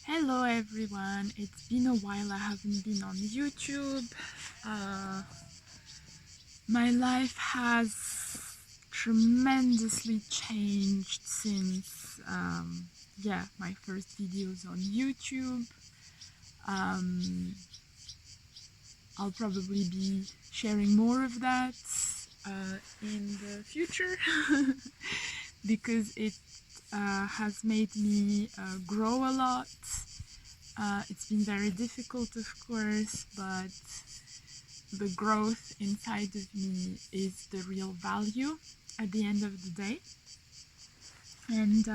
Hello everyone, it's been a while I haven't been on YouTube. My life has tremendously changed since my first videos on YouTube. I'll probably be sharing more of that in the future because it has made me grow a lot. It's been very difficult, of course, but the growth inside of me is the real value at the end of the day. And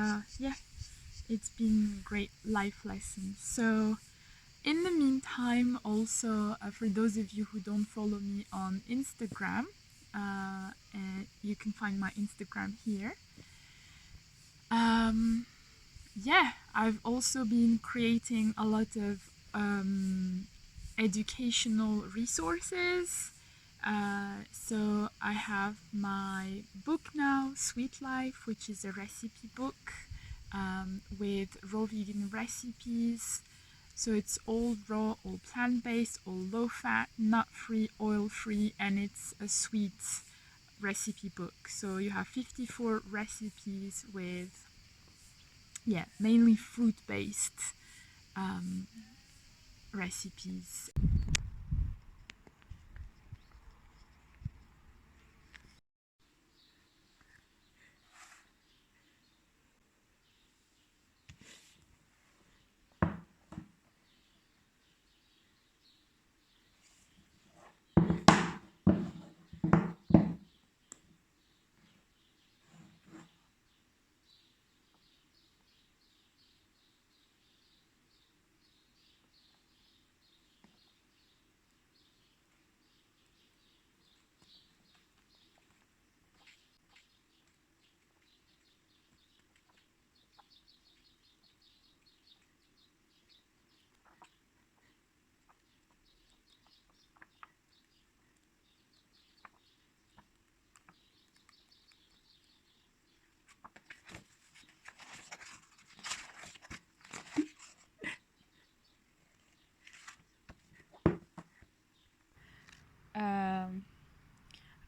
it's been great life lessons. So in the meantime, also for those of you who don't follow me on Instagram, you can find my Instagram here. I've also been creating a lot of educational resources. So I have my book now, Sweet Life, which is a recipe book with raw vegan recipes. So it's all raw, all plant-based, all low-fat, nut-free, oil-free, and it's a sweet recipe book. So you have 54 recipes with mainly fruit-based recipes.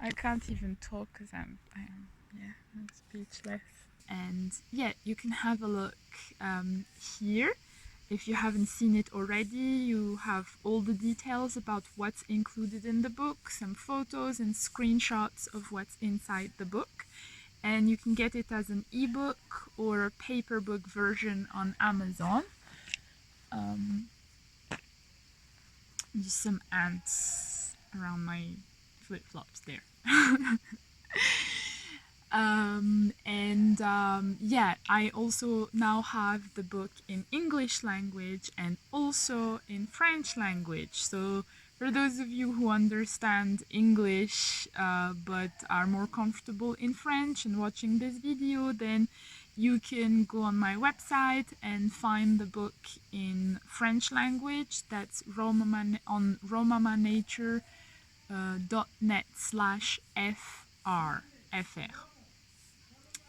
I can't even talk because I'm speechless. And you can have a look here. If you haven't seen it already, you have all the details about what's included in the book, some photos and screenshots of what's inside the book. And you can get it as an ebook or a paper book version on Amazon. Just some ants around my flip-flops there. I also now have the book in English language and also in French language. So for those of you who understand English but are more comfortable in French and watching this video, then you can go on my website and find the book in French language. That's on romamanature.net/fr.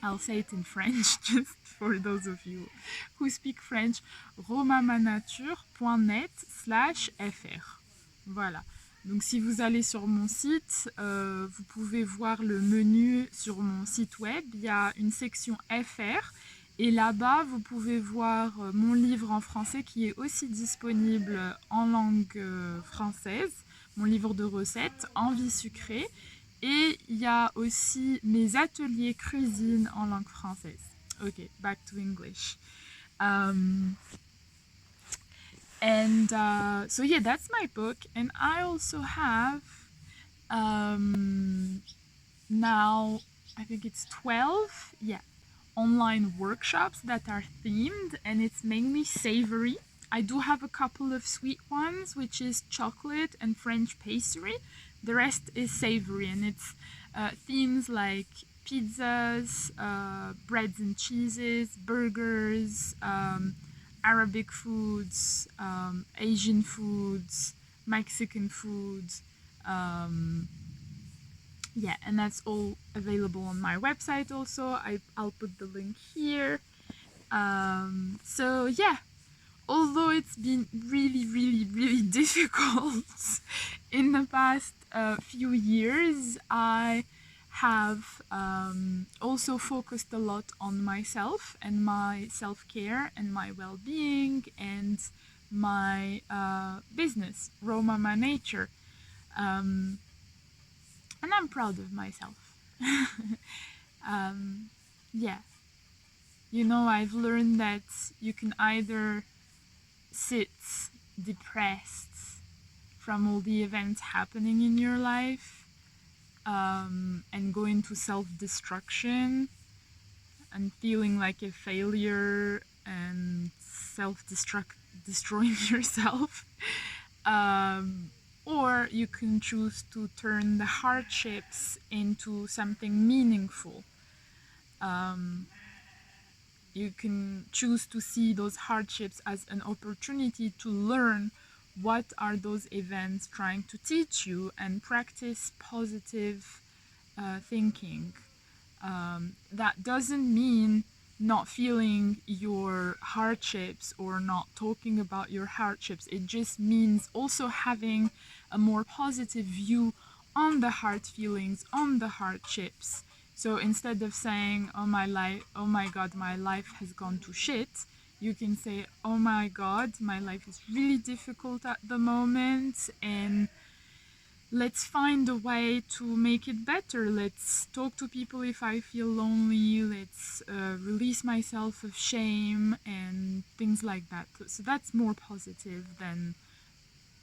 I'll say it in French just for those of you who speak French. romamanature.net/fr. Voilà. Donc si vous allez sur mon site, vous pouvez voir le menu sur mon site web. Il y a une section FR et là-bas, vous pouvez voir mon livre en français qui est aussi disponible en langue française, mon livre de recettes, Envie sucrée. Et il y a aussi mes ateliers cuisine en langue française. Okay, back to English. That's my book. And I also have now, I think it's 12, online workshops that are themed, and it's mainly savory. I do have a couple of sweet ones, which is chocolate and French pastry. The rest is savory, and it's themes like pizzas, breads and cheeses, burgers, Arabic foods, Asian foods, Mexican foods. And that's all available on my website also. I'll put the link here. although it's been really, really, really difficult in the past few years, I have also focused a lot on myself and my self-care and my well-being and my business, Raw Mama Nature. And I'm proud of myself. Yeah. You know, I've learned that you can either sit depressed from all the events happening in your life and go into self-destruction and feeling like a failure and destroying yourself, or you can choose to turn the hardships into something meaningful. You can choose to see those hardships as an opportunity to learn what are those events trying to teach you and practice positive thinking. That doesn't mean not feeling your hardships or not talking about your hardships. It just means also having a more positive view on the hard feelings, on the hardships. So instead of saying, oh my god, my life has gone to shit, you can say, oh my god, my life is really difficult at the moment, and let's find a way to make it better. Let's talk to people if I feel lonely. Let's release myself of shame and things like that. So that's more positive than,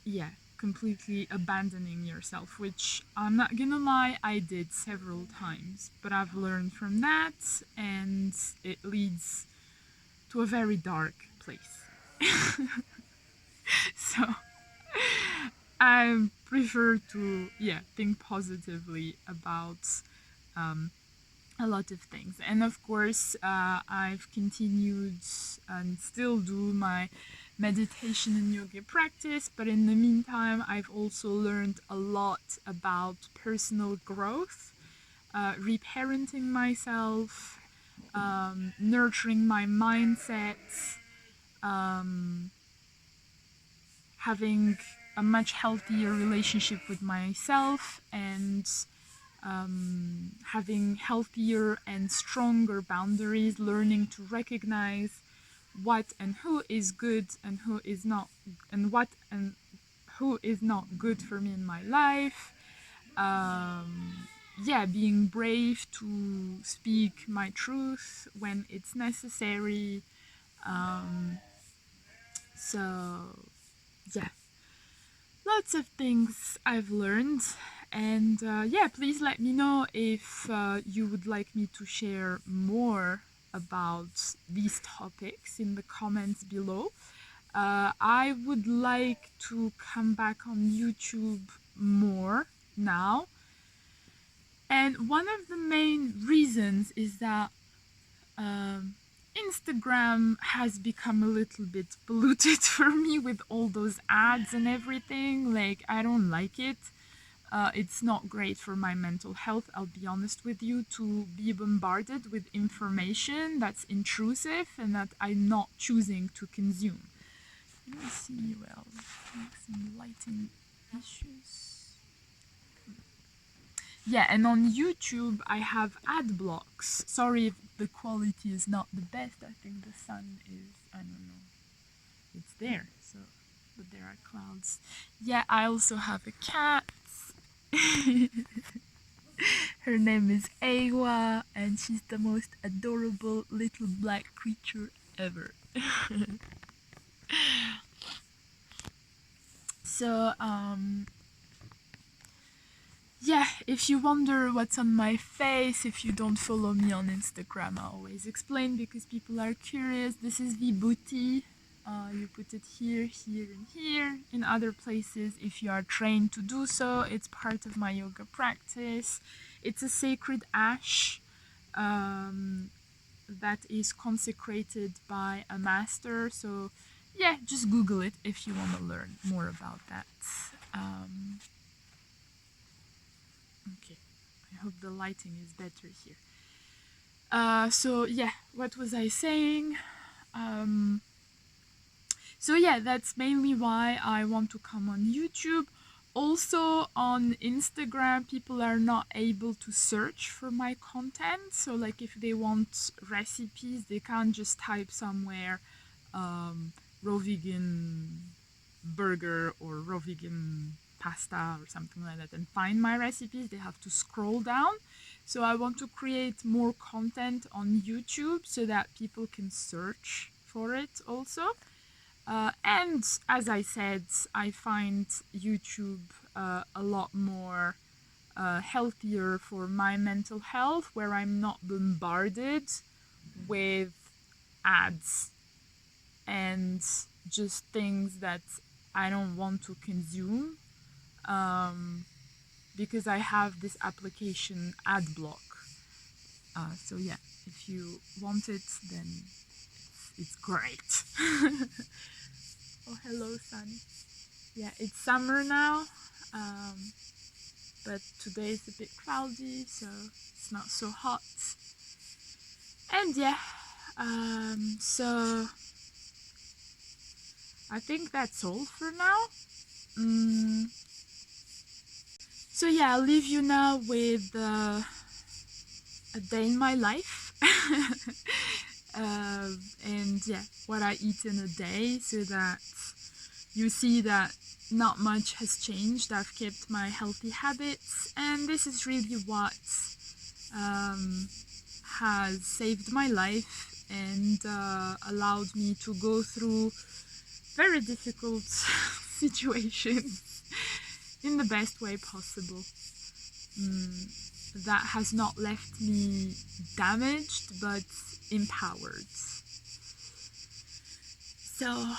yeah, completely abandoning yourself, which I'm not gonna lie, I did several times. But I've learned from that, and it leads to a very dark place. So I prefer to, think positively about a lot of things. And of course, I've continued and still do my meditation and yoga practice, but in the meantime, I've also learned a lot about personal growth, reparenting myself, nurturing my mindset, having a much healthier relationship with myself, and having healthier and stronger boundaries, learning to recognize what and who is good and who is not, and what and who is not good for me in my life. Being brave to speak my truth when it's necessary. So, yeah. Lots of things I've learned, and please let me know if you would like me to share more about these topics in the comments below. I would like to come back on YouTube more now, and one of the main reasons is that Instagram has become a little bit polluted for me with all those ads and everything. Like, I don't like it. It's not great for my mental health, I'll be honest with you, to be bombarded with information that's intrusive and that I'm not choosing to consume. Let me see, well, some lighting issues. Yeah, and on YouTube I have ad blocks. Sorry if the quality is not the best. I think the sun is, I don't know, it's there, so, but there are clouds. Yeah, I also have a cat. Her name is Awa, and she's the most adorable little black creature ever. So, if you wonder what's on my face, if you don't follow me on Instagram, I always explain because people are curious. This is Vibhuti. You put it here, here, and here. In other places, if you are trained to do so, it's part of my yoga practice. It's a sacred ash that is consecrated by a master. So, just Google it if you want to learn more about that. Okay, I hope the lighting is better here. What was I saying? So yeah, that's mainly why I want to come on YouTube. Also on Instagram, people are not able to search for my content. So like if they want recipes, they can't just type somewhere raw vegan burger or raw vegan pasta or something like that and find my recipes. They have to scroll down. So I want to create more content on YouTube so that people can search for it also. And as I said, I find YouTube a lot more healthier for my mental health, where I'm not bombarded with ads and just things that I don't want to consume, because I have this application ad block. So yeah, if you want it, then it's great. Oh, hello, Sunny. Yeah, it's summer now, but today is a bit cloudy, so it's not so hot. And yeah, so I think that's all for now. So yeah, I'll leave you now with a day in my life. And yeah, what I eat in a day, so that you see that not much has changed. I've kept my healthy habits, and this is really what has saved my life and allowed me to go through very difficult situations in the best way possible. That has not left me damaged, but empowered. So